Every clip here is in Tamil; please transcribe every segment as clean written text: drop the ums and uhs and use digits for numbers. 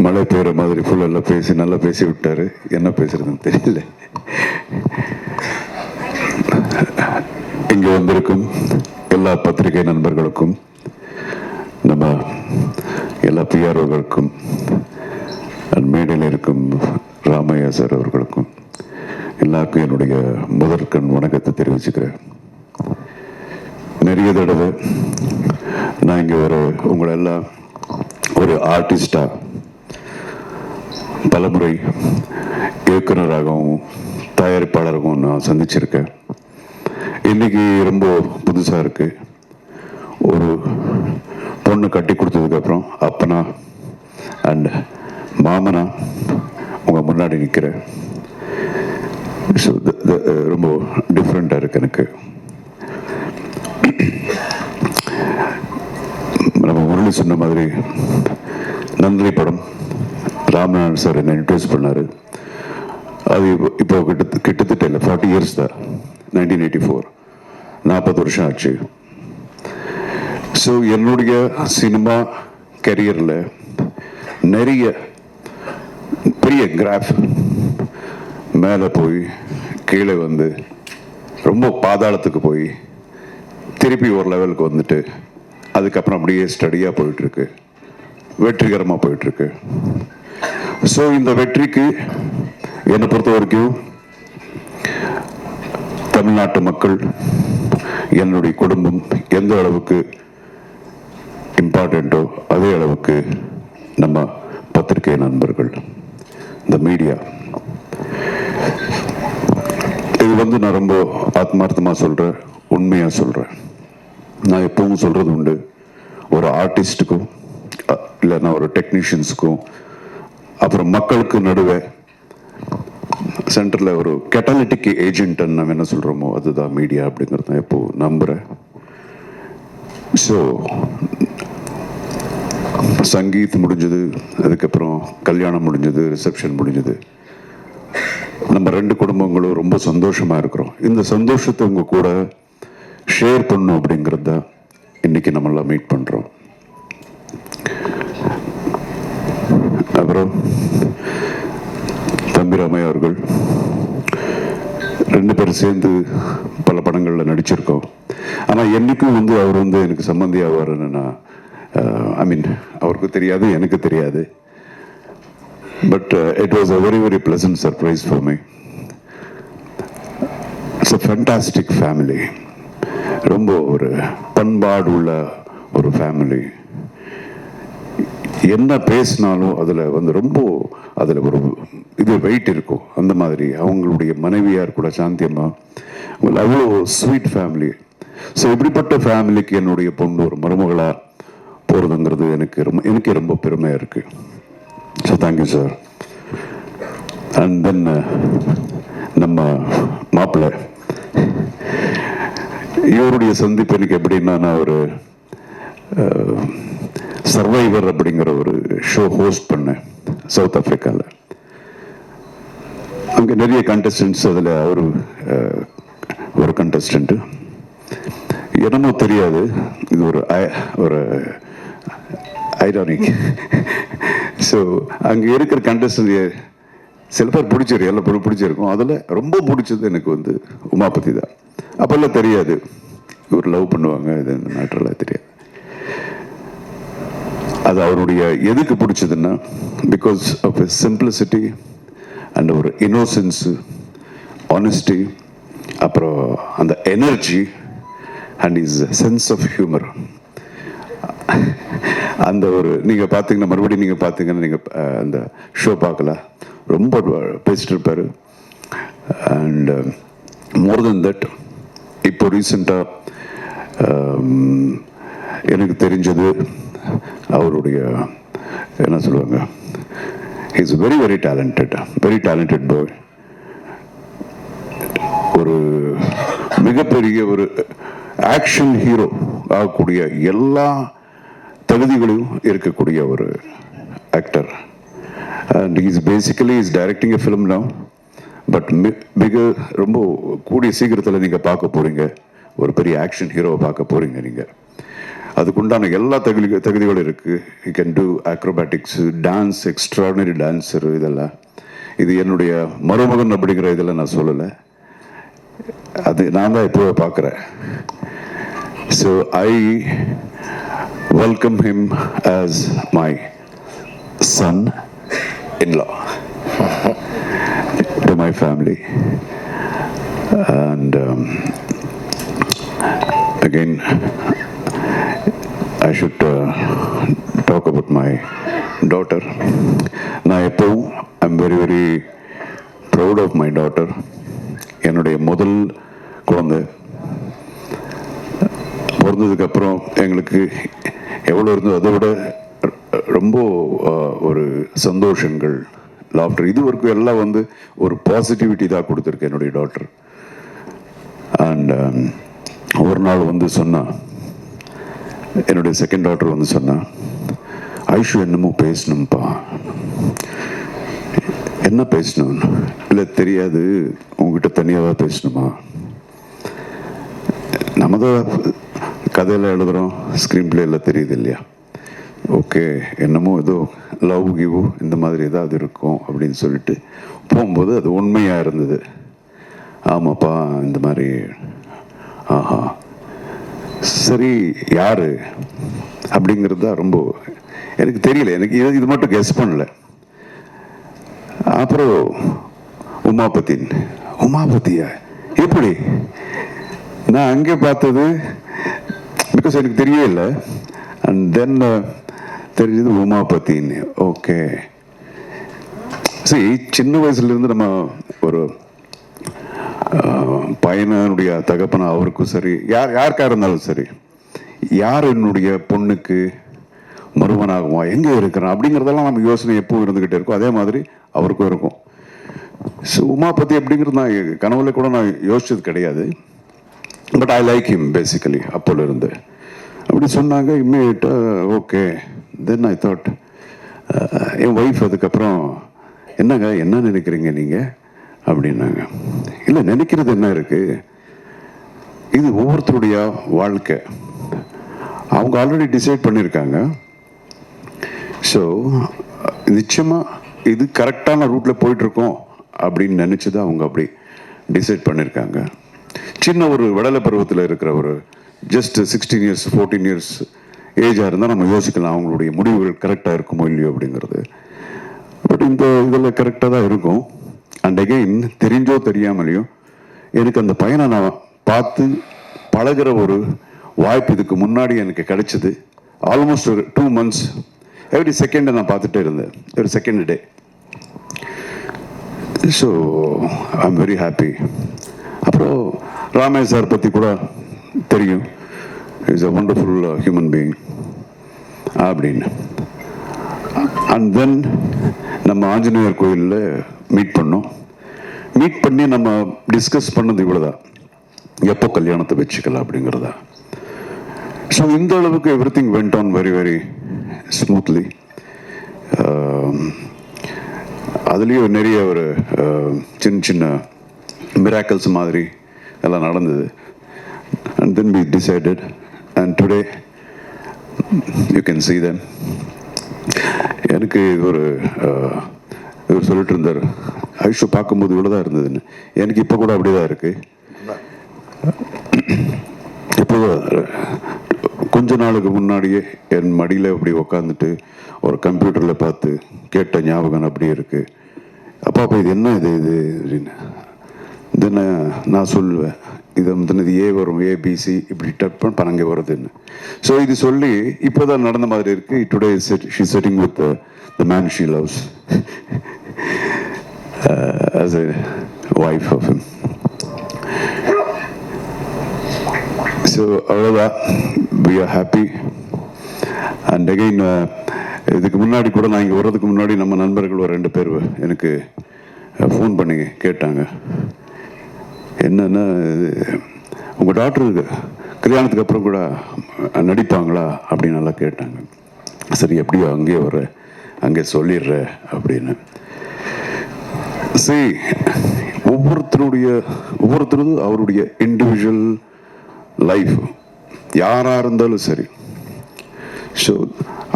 மழை பெய்கிற மாதிரி ஃபுல்லெல்லாம் பேசி நல்லா பேசி விட்டார். என்ன பேசுறதுன்னு தெரியல. இங்கே வந்திருக்கும் எல்லா பத்திரிகை நண்பர்களுக்கும், நம்ம எல்லா பிஆர்ஓகளுக்கும், மேடையில் இருக்கும் ராமையா சார் அவர்களுக்கும் எல்லாருக்கும் என்னுடைய முதற்கண் வணக்கத்தை தெரிவிச்சுக்கிறேன். நிறைய தடவை நான் இங்கே உங்களெல்லாம் ஒரு ஆர்டிஸ்டாக பலமுறை இயக்குனராகவும் தயாரிப்பாளராகவும் நான் சந்திச்சிருக்கேன். இன்னைக்கு ரொம்ப புதுசாக இருக்கு. ஒரு பொண்ணு கட்டி கொடுத்ததுக்கப்புறம் அப்பனா அண்ட் மாமனா உங்கள் முன்னாடி நிற்கிறேன். ஸோ ரொம்ப டிஃப்ரெண்ட்டாக இருக்கு எனக்கு. நம்ம முரளி சொன்ன மாதிரி நன்றி படம் ராமநாதன் சார் என்னை இன்ட்ரோடியூஸ் பண்ணார். அது இப்போ கிட்டத்தட்ட இல்லை 40 இயர்ஸ் தான். 1984, 40 வருஷம் ஆச்சு. ஸோ என்னுடைய சினிமா கரியரில் நிறைய பெரிய கிராஃப் மேலே போய் கீழே வந்து ரொம்ப பாதாளத்துக்கு போய் திருப்பி ஒரு லெவலுக்கு வந்துட்டு அதுக்கப்புறம் அப்படியே ஸ்டடியாக போயிட்டுருக்கு, வெற்றிகரமாக போயிட்டுருக்கு. ஸோ இந்த வெற்றிக்கு என்னை பொறுத்த வரைக்கும் தமிழ்நாட்டு மக்கள், என்னுடைய குடும்பம் எந்த அளவுக்கு இம்பார்ட்டண்ட்டோ அதே அளவுக்கு நம்ம பத்திரிகை நண்பர்கள், இந்த மீடியா. இது நான் ரொம்ப ஆத்மார்த்தமாக சொல்கிறேன், உண்மையாக சொல்கிறேன். நான் எப்பவும் சொல்கிறது உண்டு, ஒரு ஆர்டிஸ்ட்டுக்கும் இல்லைன்னா ஒரு டெக்னீஷியன்ஸுக்கும் அப்புறம் மக்களுக்கு நடுவே சென்டரில் ஒரு கேட்டலிட்டிக் ஏஜென்ட்னு நம்ம என்ன சொல்கிறோமோ அதுதான் மீடியா அப்படிங்கிறது நான் எப்போ நம்புகிறேன். ஸோ சங்கீத் முடிஞ்சது, அதுக்கப்புறம் கல்யாணம் முடிஞ்சது, ரிசப்ஷன் முடிஞ்சது. நம்ம 2 குடும்பங்களும் ரொம்ப சந்தோஷமாக இருக்கிறோம். இந்த சந்தோஷத்தை உங்கள் கூட ஷேர் பண்ணும் அப்படிங்கிறது தான் இன்னைக்கு நம்மளாம் மீட் பண்ணுறோம். அப்புறம் தம்பி ராமையா அவர்கள் 2 பேரும் சேர்ந்து பல படங்களில் நடிச்சிருக்கோம். ஆனால் என்னைக்கும் அவர் எனக்கு சம்பந்தி ஆவார்னு நான் அவருக்கு தெரியாது, எனக்கு தெரியாது. But it was a very very pleasant surprise for me. It's a fantastic family. ரொம்ப ஒரு பண்பாடு உள்ள ஒரு ஃபேமிலி. என்ன பேசினாலும் அதில் ரொம்ப அதில் ஒரு வெயிட் இருக்கும். அந்த மாதிரி அவங்களுடைய மனைவியார் கூட சாந்தியம்மா, அவ்வளோ ஸ்வீட் ஃபேமிலி. ஸோ இப்படிப்பட்ட ஃபேமிலிக்கு என்னுடைய பொண்ணு ஒரு மருமகளாக போகிறதுங்கிறது எனக்கு ரொம்ப பெருமையாக இருக்குது. So thank you sir. And then நம்ம மாப்பிள்ளை, இவருடைய சந்திப்பு எனக்கு எப்படின்னா, நான் ஒரு சர்வைவர் அப்படிங்கிற ஒரு ஷோ ஹோஸ்ட் பண்ணேன் சவுத் ஆப்பிரிக்காவில். அங்கே நிறைய கண்டஸ்டன்ட்ஸ், அதில் ஒரு கண்டஸ்டன்ட்டு என்னமோ தெரியாது, இது ஒரு ஐரானிக். ஸோ அங்கே இருக்கிற கண்டஸ்டன்ட் சில பேர் பிடிச்சிருக்கு, எல்லாம் பிடிச்சிருக்கும். அதில் ரொம்ப பிடிச்சது எனக்கு உமாபதி தான். அப்போல்லாம் தெரியாது இவர் லவ் பண்ணுவாங்க, இது மேட்டரெல்லாம் தெரியாது. அது அவருடைய எதுக்கு பிடிச்சதுன்னா, because of a simplicity and ஒரு இன்னோசன்ஸு, ஆனஸ்டி, அப்புறம் அந்த energy and his sense of humour. அந்த நீங்கள் பார்த்தீங்கன்னா, மறுபடியும் நீங்கள் பார்த்தீங்கன்னா, நீங்கள் அந்த ஷோ பார்க்கலாம், ரொம்ப பேசிட்டு இருப்பார். அண்ட் மோர் தென் தட், இப்போ ரீசெண்டாக எனக்கு தெரிஞ்சது, அவருடைய என்ன சொல்லுவாங்க, இஸ் வெரி வெரி டேலண்டட் பாய். ஒரு மிகப்பெரிய ஒரு ஆக்ஷன் ஹீரோ ஆகக்கூடிய எல்லா தகுதிகளையும் இருக்கக்கூடிய ஒரு actor. And is basically is directing a film now. But ரொம்ப கூடிய சீக்கிரத்தில் நீங்கள் பார்க்க போகிறீங்க, ஒரு பெரிய ஆக்ஷன் ஹீரோவை பார்க்க போகிறீங்க நீங்கள். அதுக்குண்டான எல்லா தகுதிகளும் இருக்குது. You can do acrobatics, dance, extraordinary dancer, இதெல்லாம். இது என்னுடைய மருமகன் அப்படிங்கிற இதெல்லாம் நான் சொல்லலை, அது நான் தான் இப்போவே பார்க்குறேன். So I welcome him as my son-in-law to my family. And again, I should talk about my daughter. நான் எப்பவும் I'm very very proud of my daughter. என்னுடைய முதல் குழந்தை பிறந்ததுக்கப்புறம் எங்களுக்கு எவ்வளோ இருந்தோ அதை விட ரொம்ப ஒரு சந்தோஷங்கள், லாஃப்டர், இது வரைக்கும் எல்லாம் வந்து ஒரு பாசிட்டிவிட்டி தான் கொடுத்துருக்கு என்னுடைய டாக்டர். அண்ட் ஒரு நாள் வந்து சொன்னா, என்னுடைய செகண்ட் டாக்டர் வந்து சொன்னா, ஐஷு என்னமோ பேசணும்ப்பா. என்ன பேசணும்? இல்லை தெரியாது, உங்ககிட்ட தனியாக தான் பேசணுமா? நம்ம தான் கதையெல்லாம் எழுதுகிறோம், ஸ்க்ரீன் பிளே எல்லாம் தெரியுது இல்லையா? ஓகே, என்னமோ ஏதோ லவ் கிவ் இந்த மாதிரி ஏதாவது இருக்கும் அப்படின்னு சொல்லிட்டு போகும்போது அது உண்மையாக இருந்தது. ஆமாப்பா, இந்த மாதிரி. ஆஹா, சரி, யார் அப்படிங்கிறது தான் ரொம்ப எனக்கு தெரியல. எனக்கு இது மட்டும் கெஸ் பண்ணல. அப்புறம் உமாபதியா? எப்படி? நான் அங்கே பார்த்தது பிகாஸ் எனக்கு தெரியவே இல்லை. அண்ட் தென் தெரிஞ்சது உமாபதின்னு. ஓகே, சரி, சின்ன வயசுலேருந்து நம்ம ஒரு பையனுடைய தகப்பனா அவருக்கும் சரி, யாருக்கா இருந்தாலும் சரி, யார் என்னுடைய பொண்ணுக்கு மருமனாகுமா, எங்கே இருக்கிறான் அப்படிங்கிறதெல்லாம் நம்ம யோசனை எப்பவும் இருந்துக்கிட்டே இருக்கும். அதே மாதிரி அவருக்கும் இருக்கும். ஸோ உமாபதி அப்படிங்கிறது நான் கனவுல கூட நான் யோசிச்சது கிடையாது. But I like him basically. அப்போல இருந்து அப்படி சொன்னாங்க. இம்மீடியட்டாக ஓகே. தென் ஐ தாட், என் ஒய்ஃப் அதுக்கப்புறம், என்னங்க என்ன நினைக்கிறீங்க நீங்கள் அப்படின்னாங்க. இல்லை, நினைக்கிறது என்ன இருக்குது, இது ஒவ்வொருத்தருடைய வாழ்க்கை, அவங்க ஆல்ரெடி டிசைட் பண்ணியிருக்காங்க. ஸோ நிச்சயமாக இது கரெக்டான ரூட்டில் போயிட்டுருக்கோம் அப்படின்னு நினச்சி அவங்க அப்படி டிசைட் பண்ணியிருக்காங்க. சின்ன ஒரு விடலை பருவத்தில் இருக்கிற ஒரு ஜஸ்ட் 16 years 14 years ஏஜாக இருந்தால் நம்ம யோசிக்கலாம் அவங்களுடைய முடிவுகள் கரெக்டாக இருக்குமோ இல்லையோ அப்படிங்கிறது. பட் இந்த இதில் கரெக்டாக தான் இருக்கும். அண்ட் அகெயின், தெரிஞ்சோ தெரியாமலையோ எனக்கு அந்த பையனை நான் பார்த்து பழகிற ஒரு வாய்ப்பு இதுக்கு முன்னாடி எனக்கு கிடைச்சிது. ஆல்மோஸ்ட் ஒரு 2 months எவ்ரி செகண்டை நான் பார்த்துட்டே இருந்தேன், ஒரு second day. So I am very happy. அப்புறம் ராமேஷ் சார் பற்றி கூட தெரியும், is a wonderful human being அப்படின்னு. அண்ட் தென் நம்ம ஆஞ்சநேயர் கோயிலில் மீட் பண்ணோம். மீட் பண்ணி நம்ம டிஸ்கஸ் பண்ணது இவ்வளோதான், எப்போ கல்யாணத்தை வச்சுக்கலாம் அப்படிங்கிறதா. ஸோ இந்த அளவுக்கு every thing went on very very smoothly. அதுலேயும் நிறைய ஒரு சின்ன சின்ன மிராக்கிள்ஸ் மாதிரி எல்லாம் நடந்தது. And then we decided, and today you can see them. எனக்கு ஒரு இவர் சொல்லிட்டு இருந்தார், ஐஷு பார்க்கும்போது இவ்வளோதான் இருந்ததுன்னு. எனக்கு இப்போ கூட அப்படி தான் இருக்குது. இப்போ கொஞ்ச நாளுக்கு முன்னாடியே என் மடியில் அப்படி உக்காந்துட்டு ஒரு கம்ப்யூட்டரில் பார்த்து கேட்ட ஞாபகம் அப்படியே இருக்குது. அப்பா இது என்ன இது அப்படின்னு. தென் நான் சொல்லுவேன், இது வந்து இது ஏ வரும், ஏபிசி இப்படி டப் பண்ண அங்கே வருதுன்னு. ஸோ இது சொல்லி இப்போ தான் நடந்த மாதிரி இருக்குது. Today she setting with the man she loves as a wife of him. So அவ்வளோதான், we are happy. And again, இதுக்கு முன்னாடி கூட நான் இங்கே வர்றதுக்கு முன்னாடி நம்ம நண்பர்கள் ஒரு 2 பேர் எனக்கு ஃபோன் பண்ணி கேட்டாங்க, என்னென்னா உங்கள் டாக்டருக்கு கல்யாணத்துக்கு அப்புறம் கூட நடிப்பாங்களா அப்படின்னு நல்லா கேட்டாங்க. சரி, எப்படியோ அங்கேயே வர, அங்கே சொல்லிடுற அப்படின்னு. சரி, ஒவ்வொருத்தரும் அவருடைய இண்டிவிஜுவல் லைஃப் யாராக இருந்தாலும் சரி, ஸோ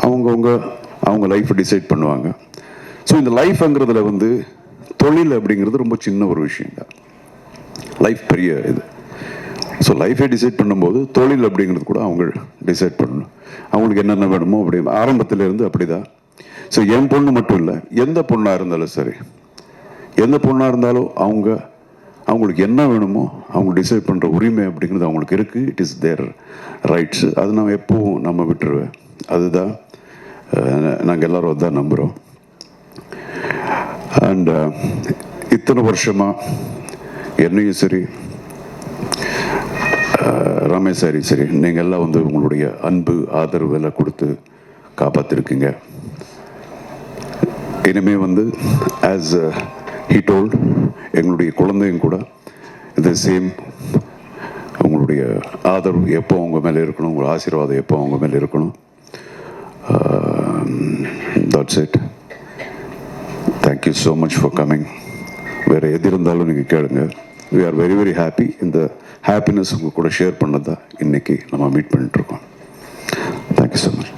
அவங்க லைஃப்பை டிசைட் பண்ணுவாங்க. ஸோ இந்த லைஃப்ங்கிறதுல வந்து தொழில் அப்படிங்கிறது ரொம்ப சின்ன ஒரு விஷயம் தான். லைஃப் பெரிய இது. ஸோ லைஃபை டிசைட் பண்ணும்போது தொழில் அப்படிங்கிறது கூட அவங்க டிசைட் பண்ணணும். அவங்களுக்கு என்னென்ன வேணுமோ அப்படி ஆரம்பத்திலேருந்து அப்படி தான். ஸோ என் பொண்ணு மட்டும் இல்லை, எந்த பொண்ணாக இருந்தாலும் சரி, எந்த பொண்ணாக இருந்தாலும் அவங்களுக்கு என்ன வேணுமோ அவங்க டிசைட் பண்ணுற உரிமை அப்படிங்கிறது அவங்களுக்கு இருக்குது. It is their rights. அது நான் எப்பவும் நம்ம விட்டுருவேன். அதுதான் நாங்கள் எல்லோரும் அதுதான் நம்புகிறோம். அண்ட் இத்தனை வருஷமாக என்னையும் சரி, ரமேஷ் சாரி சரி, நீங்கள் எல்லாம் வந்து உங்களுடைய அன்பு ஆதரவு எல்லாம் கொடுத்து காப்பாற்றிருக்கீங்க. இனிமே வந்து ஆஸ் ஹீ டோல்ட், எங்களுடைய குழந்தையும் கூட இந்த சேம் உங்களுடைய ஆதரவு எப்போ அவங்க மேலே இருக்கணும், உங்கள் ஆசீர்வாதம் எப்போ அவங்க மேலே இருக்கணும். That's it. Thank you so much for coming. வேறு எது இருந்தாலும் நீங்கள் கேளுங்க. We are very very happy. இந்த ஹாப்பினஸ் உங்கள் கூட ஷேர் பண்ணதான் இன்றைக்கி நம்ம மீட் பண்ணிட்டுருக்கோம். Thank you so much.